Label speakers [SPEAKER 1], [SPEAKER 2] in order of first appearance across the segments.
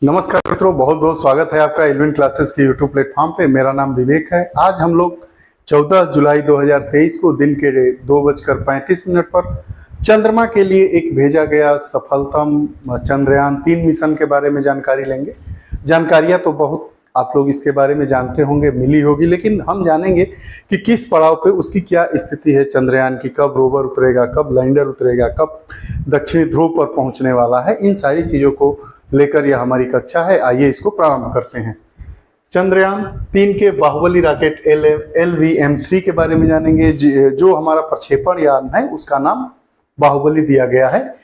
[SPEAKER 1] नमस्कार मित्रों, बहुत बहुत स्वागत है आपका एलिमेंट क्लासेस के यूट्यूब प्लेटफॉर्म पे। मेरा नाम विवेक है। आज हम लोग 14 जुलाई 2023 को दिन के 2:35 पर चंद्रमा के लिए एक भेजा गया सफलतम चंद्रयान-3 मिशन के बारे में जानकारी लेंगे। जानकारियां तो बहुत आप लोग इसके बारे में जानते होंगे, मिली होगी, लेकिन हम जानेंगे कि किस पड़ाव पे उसकी क्या स्थिति है चंद्रयान की, कब रोवर उतरेगा, कब लैंडर उतरेगा, कब दक्षिणी ध्रुव पर पहुंचने वाला है। इन सारी चीज़ों को लेकर यह हमारी कक्षा है। आइए इसको प्रारंभ करते हैं। चंद्रयान-3 के बाहुबली रॉकेट LVM-3 के बारे में जानेंगे। जो हमारा प्रक्षेपण यान है उसका नाम बाहुबली दिया गया है।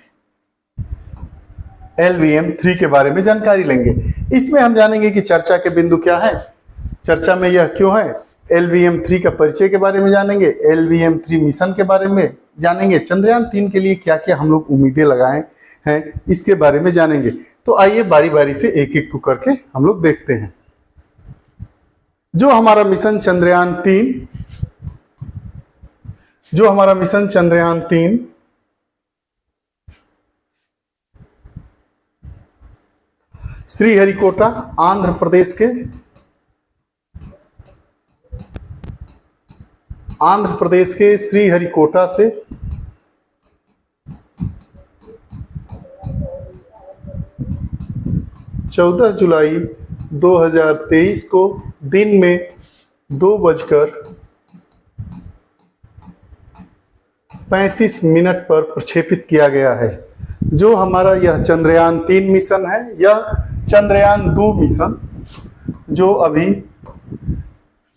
[SPEAKER 1] LVM-3 के बारे में जानकारी लेंगे। इसमें हम जानेंगे कि चर्चा के बिंदु क्या है, चर्चा में यह क्यों है, LVM-3 का परिचय के बारे में जानेंगे, LVM-3 मिशन के बारे में जानेंगे, चंद्रयान-3 के लिए क्या क्या हम लोग उम्मीदें लगाए हैं इसके बारे में जानेंगे। तो आइए बारी बारी से एक एक को करके हम लोग देखते हैं। जो हमारा मिशन चंद्रयान-3 श्रीहरिकोटा आंध्र प्रदेश के श्रीहरिकोटा से 14 जुलाई 2023 को दिन में 2:35 पर प्रक्षेपित किया गया है। जो हमारा यह चंद्रयान-3 मिशन है, यह चंद्रयान-2 मिशन जो अभी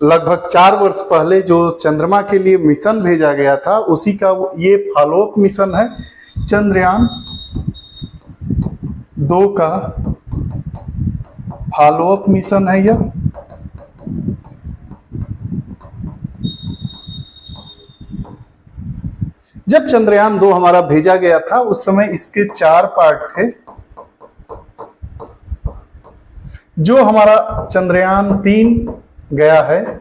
[SPEAKER 1] लगभग 4 वर्ष पहले जो चंद्रमा के लिए मिशन भेजा गया था, उसी का ये फॉलोअप मिशन है। चंद्रयान-2 का फॉलोअप मिशन है यह। जब चंद्रयान-2 हमारा भेजा गया था उस समय इसके 4 पार्ट थे। जो हमारा चंद्रयान-3 गया है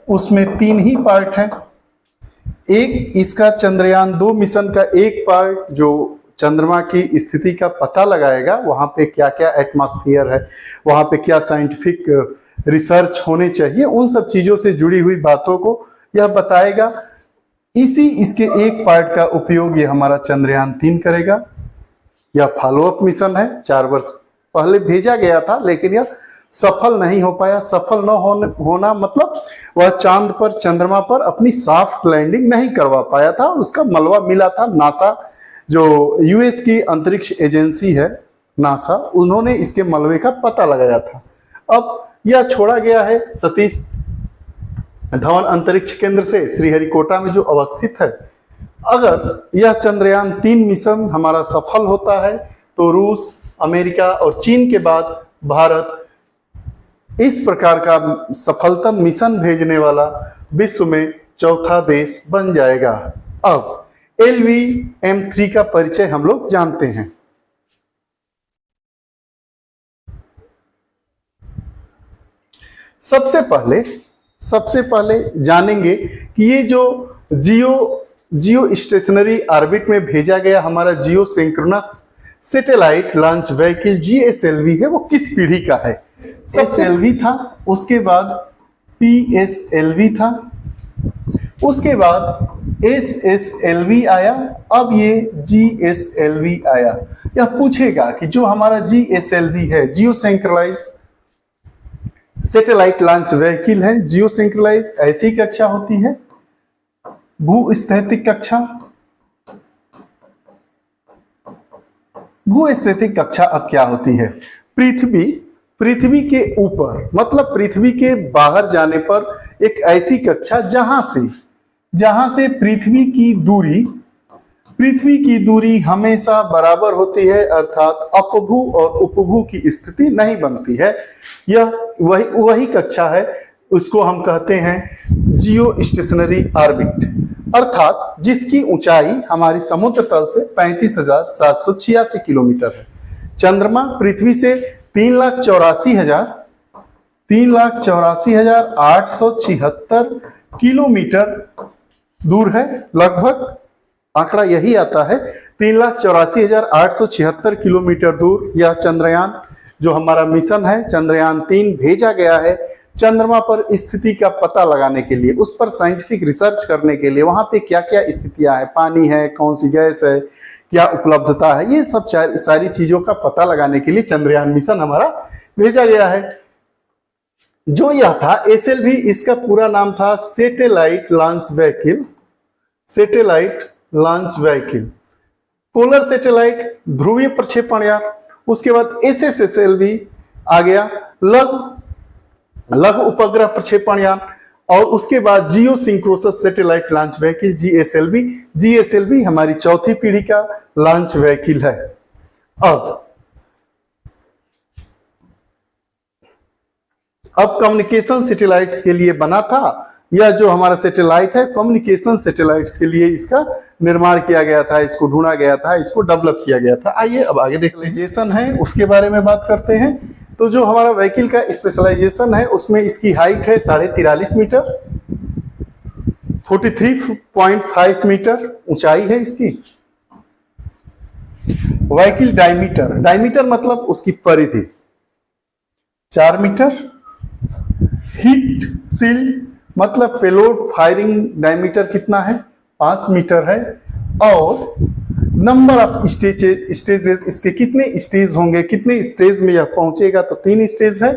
[SPEAKER 1] उसमें 3 ही पार्ट हैं। एक इसका चंद्रयान-2 मिशन का एक पार्ट जो चंद्रमा की स्थिति का पता लगाएगा, वहां पे क्या क्या एटमॉस्फेयर है, वहां पे क्या साइंटिफिक रिसर्च होने चाहिए, उन सब चीजों से जुड़ी हुई बातों को यह बताएगा। इसके एक पार्ट का उपयोग ये हमारा चंद्रयान-3 करेगा। यह फॉलोअप मिशन है। 4 वर्ष पहले भेजा गया था लेकिन यह सफल नहीं हो पाया। सफल न होना मतलब वह चांद पर, चंद्रमा पर अपनी सॉफ्ट लैंडिंग नहीं करवा पाया था। उसका मलबा मिला था। नासा, जो यूएस की अंतरिक्ष एजेंसी है नासा, उन्होंने इसके मलबे का पता लगाया था। अब यह छोड़ा गया है सतीश धवन अंतरिक्ष केंद्र से, श्रीहरिकोटा में जो अवस्थित है। अगर यह चंद्रयान-3 मिशन हमारा सफल होता है तो रूस, अमेरिका और चीन के बाद भारत इस प्रकार का सफलतम मिशन भेजने वाला विश्व में चौथा देश बन जाएगा। अब LVM-3 का परिचय हम लोग जानते हैं। सबसे पहले जानेंगे कि ये जो जियो स्टेशनरी ऑर्बिट में भेजा गया हमारा geosynchronous satellite launch vehicle GSLV है, वो किस पीढ़ी का है। SLV था, उसके बाद PSLV था, उसके बाद SSLV आया, अब ये GSLV आया। यह पूछेगा कि जो हमारा GSLV है, जियो सिंक्रोनाइज सैटेलाइट लॉन्च व्हीकल है, जियो सिंक्रोनाइज ऐसी कक्षा होती है। भूस्थैतिक कक्षा अब क्या होती है। पृथ्वी के ऊपर मतलब पृथ्वी के बाहर जाने पर एक ऐसी कक्षा जहां से पृथ्वी की दूरी हमेशा बराबर होती है, अर्थात अपभू और उपभू की स्थिति नहीं बनती है। यह वही कक्षा है, उसको हम कहते हैं जियो स्टेशनरी ऑर्बिट, अर्थात जिसकी ऊंचाई हमारी समुद्र तल से 35,786 किलोमीटर है। चंद्रमा पृथ्वी से 3,84,876 किलोमीटर दूर है लगभग। आंकड़ा यही आता है। 3,84,876 किलोमीटर दूर यह चंद्रयान जो हमारा मिशन है चंद्रयान 3 भेजा गया है चंद्रमा पर स्थिति का पता लगाने के लिए, उस पर साइंटिफिक रिसर्च करने के लिए, वहां पे क्या क्या स्थितियां है, पानी है, कौन सी गैस है, क्या उपलब्धता है, ये सब सारी चीजों का पता लगाने के लिए चंद्रयान मिशन हमारा भेजा गया है। जो यह था SLV, इसका पूरा नाम था satellite launch vehicle, satellite launch vehicle, polar satellite ध्रुवीय प्रक्षेपण यान। उसके बाद SSLV आ गया, लघु उपग्रह प्रक्षेपण यान। और उसके बाद geosynchronous satellite launch vehicle GSLV। GSLV हमारी चौथी पीढ़ी का लॉन्च व्हीकल है। अब कम्युनिकेशन सैटेलाइट्स के लिए बना था। यह जो हमारा सैटेलाइट है कम्युनिकेशन सैटेलाइट्स के लिए इसका निर्माण किया गया था, इसको ढूंढा गया था, इसको डेवलप किया गया था। आइए अब आगे देख लीजिए है उसके बारे में बात करते हैं। तो जो हमारा व्हीकल का स्पेशलाइजेशन है उसमें इसकी हाइट है 43.5 मीटर, 43.5 मीटर ऊंचाई है इसकी। व्हीकल डायमीटर, डायमीटर मतलब उसकी परिधि 4 मीटर। हीट शील्ड मतलब पेलोड फायरिंग डायमीटर कितना है 5 मीटर है। और नंबर ऑफ स्टेजेस, इसके कितने स्टेज होंगे, कितने स्टेज में यह पहुंचेगा, तो 3 स्टेज है।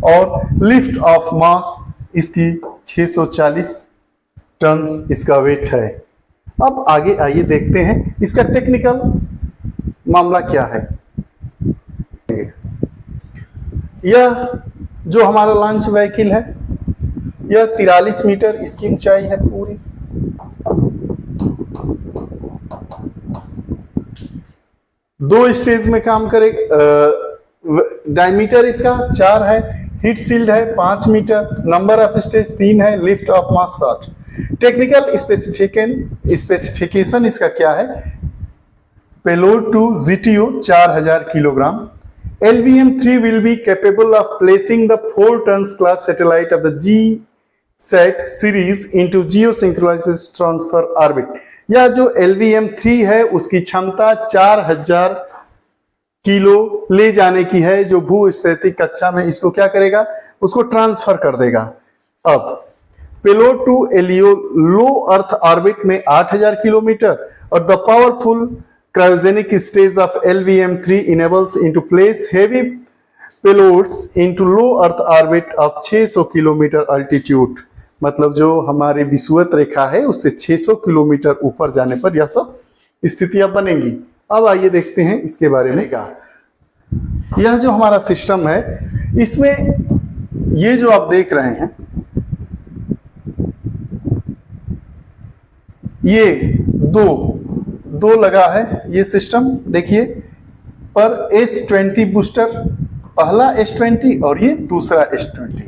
[SPEAKER 1] और लिफ्ट ऑफ मास इसकी 640 टन इसका वेट है। अब आगे आइए देखते हैं इसका टेक्निकल मामला क्या है। यह जो हमारा लॉन्च व्हीकल है यह 43 मीटर इसकी ऊंचाई है पूरी। दो स्टेज में काम करेगा। डायमीटर इसका 4 है, हीट शील्ड है 5 मीटर, नंबर ऑफ स्टेज 3 है, lift off mass 60। Technical specification इसका क्या है, payload to GTO 4000 kilogram. LVM-3 will be capable of placing the 4 tons class satellite of the GSAT series into geosynchronous transfer orbit। यह जो LVM-3 है उसकी क्षमता 4000 kilo ले जाने की है, जो भू-स्थैतिक कक्षा में इसको क्या करेगा, उसको ट्रांसफर कर देगा। अब payload to LEO low earth orbit में 8000 किलोमीटर और the powerful cryogenic stage of LVM-3 enables into place heavy payloads into low earth orbit of 600 kilometre altitude। मतलब जो हमारी विषुवत रेखा है उससे 600 किलोमीटर ऊपर जाने पर यह सब स्थितियां बनेंगी। अब आइए देखते हैं इसके बारे में क्या। यह जो हमारा सिस्टम है इसमें ये जो आप देख रहे हैं ये दो लगा है ये सिस्टम, देखिए पर S20 बूस्टर, पहला S20 और ये दूसरा S20।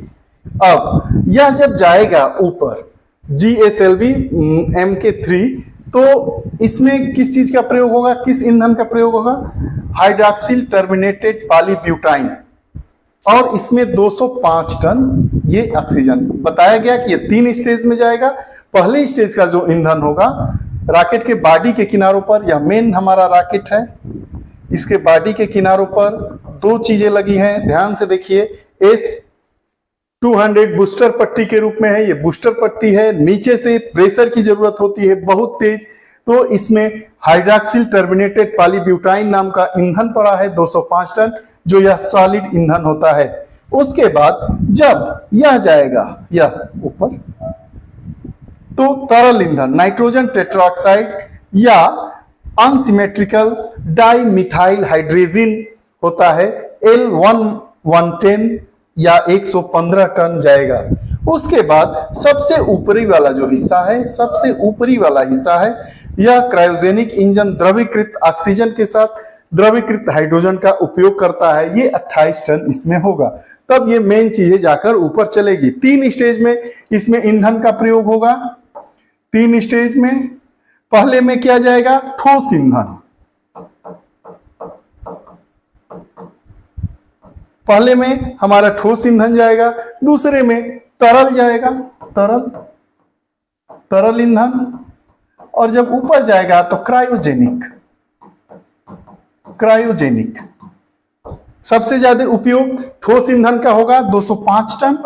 [SPEAKER 1] अब यह जब जाएगा ऊपर GSLV MK3 तो इसमें किस चीज का प्रयोग होगा, किस ईंधन का प्रयोग होगा, हाइड्रॉक्सिल टर्मिनेटेड पॉलीब्यूटाइन। और इसमें 205 टन ये ऑक्सीजन। बताया गया कि ये 3 स्टेज में जाएगा। पहले स्टेज का जो ईंधन होगा रॉकेट के बॉडी के किनारों पर, यह मेन हमारा रॉकेट है, इसके बॉडी के किनारों पर 2 चीजें लगी हैं, ध्यान से देखिए। S200 बूस्टर पट्टी के रूप में है, ये बूस्टर पट्टी है। नीचे से प्रेशर की जरूरत होती है बहुत तेज, तो इसमें हाइड्रॉक्सिल टर्मिनेटेड पॉलीब्यूटाइन नाम का ईंधन पड़ा है 205 टन, जो यह सॉलिड ईंधन होता है। उसके बाद जब यह जाएगा यह ऊपर तो तरल ईंधन नाइट्रोजन टेट्राऑक्साइड या अनसिमेट्रिकल डाइमिथाइल हाइड्रोजन होता है, L110 या 115 टन जाएगा। उसके बाद सबसे ऊपरी वाला जो हिस्सा है, सबसे ऊपरी वाला हिस्सा है यह क्रायोजेनिक इंजन द्रवीकृत ऑक्सीजन के साथ द्रवीकृत हाइड्रोजन का उपयोग करता है, ये 28 टन इसमें होगा। तब ये मेन चीजें जाकर ऊपर चलेगी। 3 स्टेज में इसमें ईंधन का प्रयोग होगा। 3 स्टेज में, पहले में क्या जाएगा, ठोस ईंधन। पहले में हमारा ठोस ईंधन जाएगा, दूसरे में तरल जाएगा, तरल ईंधन, और जब ऊपर जाएगा तो क्रायोजेनिक। क्रायोजेनिक सबसे ज्यादा उपयोग ठोस ईंधन का होगा 205 टन,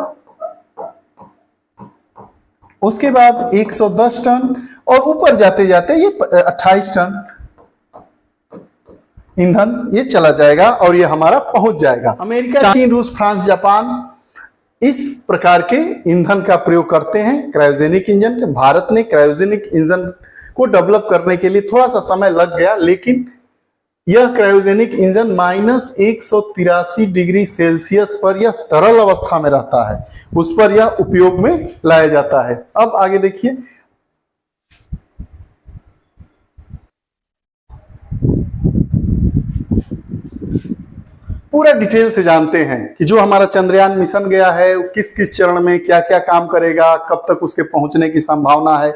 [SPEAKER 1] उसके बाद 110 टन, और ऊपर जाते जाते ये 28 टन ईंधन ये चला जाएगा और ये हमारा पहुंच जाएगा। अमेरिका, चीन, रूस, फ्रांस, जापान इस प्रकार के ईंधन का प्रयोग करते हैं, क्रायोजेनिक इंजन के। भारत ने क्रायोजेनिक इंजन को डेवलप करने के लिए थोड़ा सा समय लग गया, लेकिन यह क्रायोजेनिक इंजन -183 डिग्री सेल्सियस पर यह तरल अवस्था में रहता है, उस पर यह उपयोग में लाया जाता है। अब आगे देखिए, पूरा डिटेल से जानते हैं कि जो हमारा चंद्रयान मिशन गया है किस किस चरण में क्या क्या काम करेगा, कब तक उसके पहुंचने की संभावना है,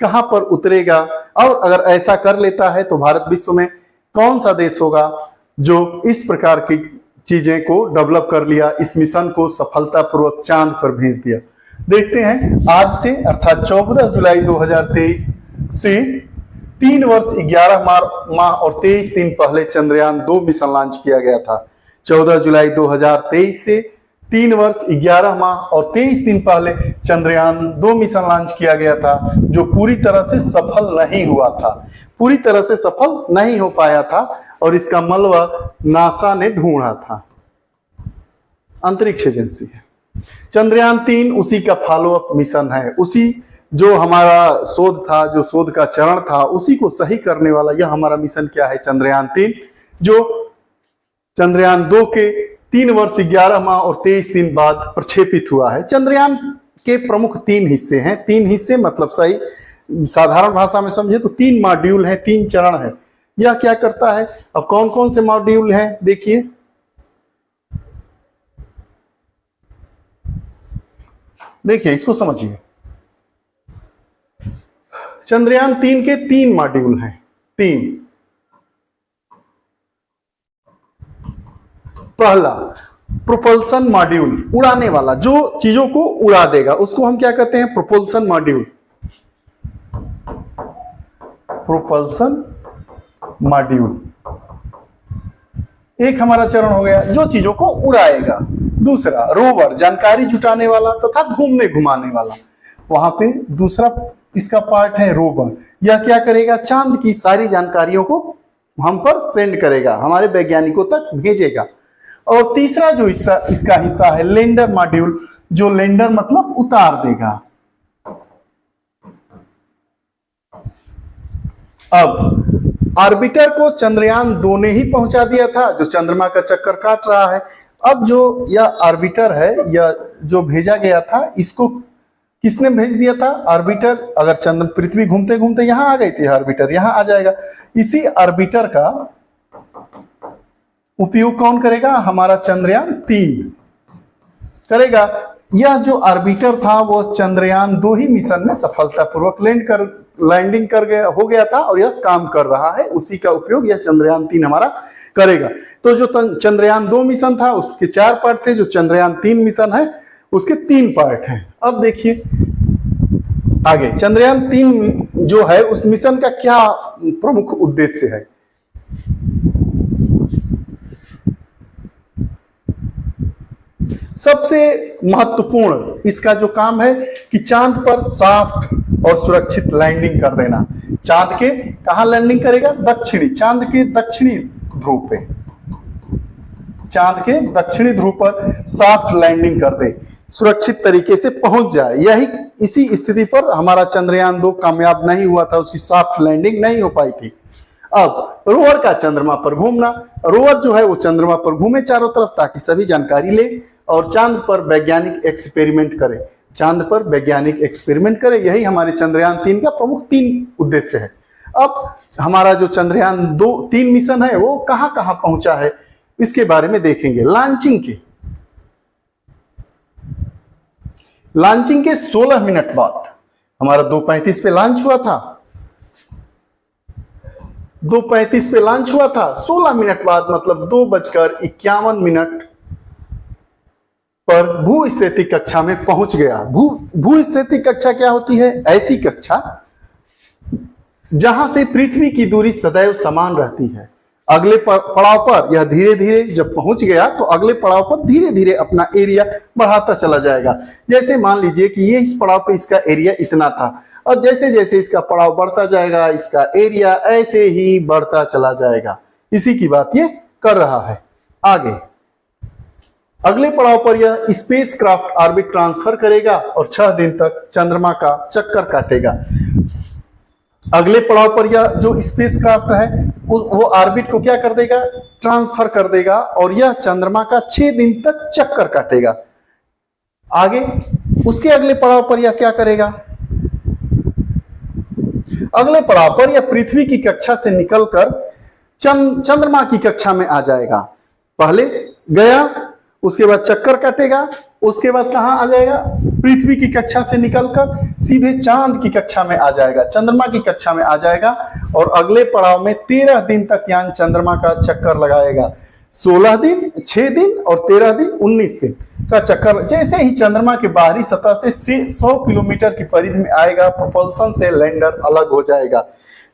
[SPEAKER 1] कहां पर उतरेगा, और अगर ऐसा कर लेता है तो भारत विश्व में कौन सा देश होगा जो इस प्रकार की चीजें को डेवलप कर लिया, इस मिशन को सफलतापूर्वक चांद पर भेज दिया। देखते हैं, आज से अर्थात 14 जुलाई 2023 से 3 वर्ष 11 माह और 23 दिन पहले चंद्रयान 2 मिशन लॉन्च किया गया था। 14 जुलाई 2023 से 3 वर्ष 11 माह और 23 दिन पहले चंद्रयान 2 मिशन लॉन्च किया गया था, जो पूरी तरह से सफल नहीं हुआ था, पूरी तरह से सफल नहीं हो पाया था, और इसका मलबा नासा ने ढूंढा था, अंतरिक्ष एजेंसी है। चंद्रयान 3 उसी का फॉलोअप मिशन है, उसी जो हमारा शोध था, जो शोध का चरण था, उसी को सही करने वाला यह हमारा मिशन क्या है, चंद्रयान 3, जो चंद्रयान 2 के 3 वर्ष 11 माह और 23 दिन बाद प्रक्षेपित हुआ है। चंद्रयान के प्रमुख 3 हिस्से हैं, 3 हिस्से मतलब सही साधारण भाषा में समझे तो 3 मॉड्यूल हैं, 3 चरण है। यह क्या करता है, अब कौन कौन से मॉड्यूल हैं देखिए, देखिए इसको समझिए। चंद्रयान 3 के 3 मॉड्यूल हैं, 3। पहला प्रोपल्सन मॉड्यूल, उड़ाने वाला, जो चीजों को उड़ा देगा, उसको हम क्या कहते हैं, प्रोपल्सन मॉड्यूल। प्रोपल्सन मॉड्यूल एक हमारा चरण हो गया, जो चीजों को उड़ाएगा। दूसरा रोवर, जानकारी जुटाने वाला तथा घूमने घुमाने वाला, वहां पे दूसरा इसका पार्ट है रोवर। यह क्या करेगा, चांद की सारी जानकारियों को हम पर सेंड करेगा, हमारे वैज्ञानिकों तक भेजेगा। और तीसरा जो हिस्सा इसका हिस्सा है लैंडर मॉड्यूल, जो लैंडर मतलब उतार देगा। अब ऑर्बिटर को चंद्रयान 2 ने ही पहुंचा दिया था, जो चंद्रमा का चक्कर काट रहा है। अब जो यह ऑर्बिटर है, यह जो भेजा गया था, इसको किसने भेज दिया था, ऑर्बिटर। अगर चंद्र पृथ्वी घूमते घूमते यहां आ गई थी, ऑर्बिटर यहां आ जाएगा। इसी ऑर्बिटर का उपयोग कौन करेगा, हमारा चंद्रयान 3 करेगा। यह जो ऑर्बिटर था वो चंद्रयान 2 ही मिशन में सफलतापूर्वक लैंडिंग कर गया हो गया था, और यह काम कर रहा है, उसी का उपयोग यह चंद्रयान 3 हमारा करेगा। तो जो चंद्रयान 2 मिशन था उसके 4 पार्ट थे, जो चंद्रयान 3 मिशन है उसके 3 पार्ट हैं। अब देखिए आगे, चंद्रयान 3 जो है उस मिशन का क्या प्रमुख उद्देश्य है। सबसे महत्वपूर्ण इसका जो काम है कि चांद पर सॉफ्ट और सुरक्षित लैंडिंग कर देना। चांद के कहां लैंडिंग करेगा, दक्षिणी, चांद के दक्षिणी ध्रुव पे, चांद के दक्षिणी ध्रुव पर सॉफ्ट लैंडिंग कर दे, सुरक्षित तरीके से पहुंच जाए। यही इसी स्थिति पर हमारा चंद्रयान 2 कामयाब नहीं हुआ था, उसकी सॉफ्ट लैंडिंग नहीं हो पाई थी। अब रोवर का चंद्रमा पर घूमना, रोवर जो है वो चंद्रमा पर घूमे चारों तरफ, ताकि सभी जानकारी ले और चांद पर वैज्ञानिक एक्सपेरिमेंट करे, चांद पर वैज्ञानिक एक्सपेरिमेंट करे। यही हमारे चंद्रयान 3 का प्रमुख 3 उद्देश्य है। अब हमारा जो चंद्रयान 3 मिशन है वो कहां कहां पहुंचा है, इसके बारे में देखेंगे। लॉन्चिंग के 16 मिनट बाद हमारा 2:35 पे लॉन्च हुआ था, 2:35 पे लॉन्च हुआ था। 16 मिनट बाद मतलब 2:51 पर भू-स्थैतिक कक्षा में पहुंच गया। भू-स्थैतिक कक्षा क्या होती है, ऐसी कक्षा जहां से पृथ्वी की दूरी सदैव समान रहती है। अगले पड़ाव पर यह धीरे धीरे जब पहुंच गया तो अगले पड़ाव पर धीरे धीरे अपना एरिया बढ़ाता चला जाएगा। जैसे मान लीजिए कि ये इस पड़ाव पे इसका एरिया इतना था, और जैसे जैसे इसका पड़ाव बढ़ता जाएगा इसका एरिया ऐसे ही बढ़ता चला जाएगा। इसी की बात ये कर रहा है। आगे अगले पड़ाव पर यह स्पेस क्राफ्ट ऑर्बिट ट्रांसफर करेगा और 6 दिन तक चंद्रमा का चक्कर काटेगा। अगले पड़ाव पर यह जो स्पेसक्राफ्ट है वो ऑर्बिट को क्या कर देगा, ट्रांसफर कर देगा, और यह चंद्रमा का 6 दिन तक चक्कर काटेगा। आगे उसके अगले पड़ाव पर यह क्या करेगा, अगले पड़ाव पर यह पृथ्वी की कक्षा से निकलकर चंद्रमा की कक्षा में आ जाएगा। पहले गया, उसके बाद चक्कर काटेगा, उसके बाद कहां आ जाएगा, पृथ्वी की कक्षा से निकलकर सीधे चांद की कक्षा में आ जाएगा, चंद्रमा की कक्षा में आ जाएगा। और अगले पड़ाव में 13 दिन तक यान चंद्रमा का चक्कर लगाएगा। 16 दिन, 6 दिन और 13 दिन, 19 दिन का चक्कर। जैसे ही चंद्रमा के बाहरी सतह से 100 किलोमीटर की परिधि में आएगा, प्रोपल्सन से लैंडर अलग हो जाएगा।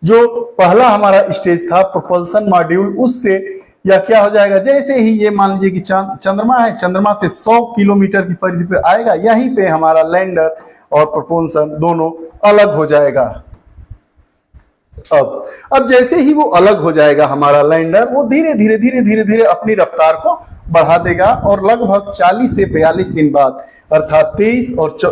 [SPEAKER 1] जो पहला हमारा स्टेज था प्रोपल्सन मॉड्यूल, उससे या क्या हो जाएगा, जैसे ही ये मान लीजिए कि चंद्रमा है, चंद्रमा से 100 किलोमीटर की परिधि पे आएगा, यहीं पे हमारा लैंडर और प्रोपल्सन दोनों अलग हो जाएगा। अब जैसे ही वो अलग हो जाएगा हमारा लैंडर, वो धीरे धीरे अपनी रफ्तार को बढ़ा देगा और लगभग 40 से 42 दिन बाद अर्थात 23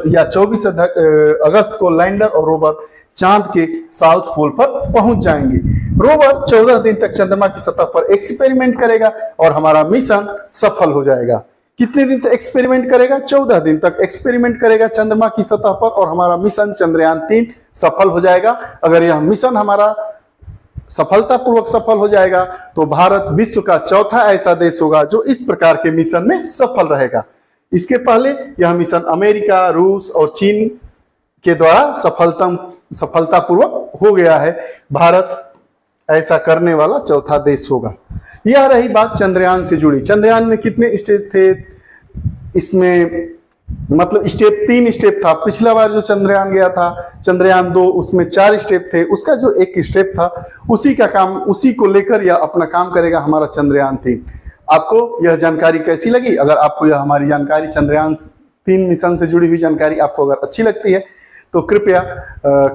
[SPEAKER 1] या 24 अगस्त को लैंडर और रोवर चांद के साउथ पोल पर पहुंच जाएंगे। रोवर 14 दिन तक चंद्रमा की सतह पर एक्सपेरिमेंट करेगा और हमारा मिशन सफल हो जाएगा। कितने दिन तक एक्सपेरिमेंट करेगा, 14 दिन तक एक्सपेरिमेंट करेगा चंद्रमा की सतह पर, और हमारा मिशन चंद्रयान 3 सफल हो जाएगा। अगर यह मिशन हमारा सफलतापूर्वक सफल हो जाएगा तो भारत विश्व का चौथा ऐसा देश होगा जो इस प्रकार के मिशन में सफल रहेगा। इसके पहले यह मिशन अमेरिका, रूस और चीन के द्वारा सफलतापूर्वक हो गया है। भारत ऐसा करने वाला चौथा देश होगा। यह रही बात चंद्रयान से जुड़ी। चंद्रयान में कितने स्टेज थे, इसमें मतलब स्टेप 3 स्टेप था। पिछला बार जो चंद्रयान गया था चंद्रयान 2, उसमें 4 स्टेप थे। उसका जो एक स्टेप था उसी का काम, उसी को लेकर यह अपना काम करेगा हमारा चंद्रयान 3। आपको यह जानकारी कैसी लगी? अगर आपको यह हमारी जानकारी चंद्रयान 3 मिशन से जुड़ी हुई जानकारी आपको अगर अच्छी लगती है तो कृपया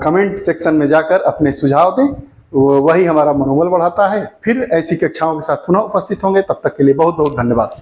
[SPEAKER 1] कमेंट सेक्शन में जाकर अपने सुझाव दें, वही हमारा मनोबल बढ़ाता है। फिर ऐसी कक्षाओं के साथ पुनः उपस्थित होंगे, तब तक के लिए बहुत बहुत धन्यवाद।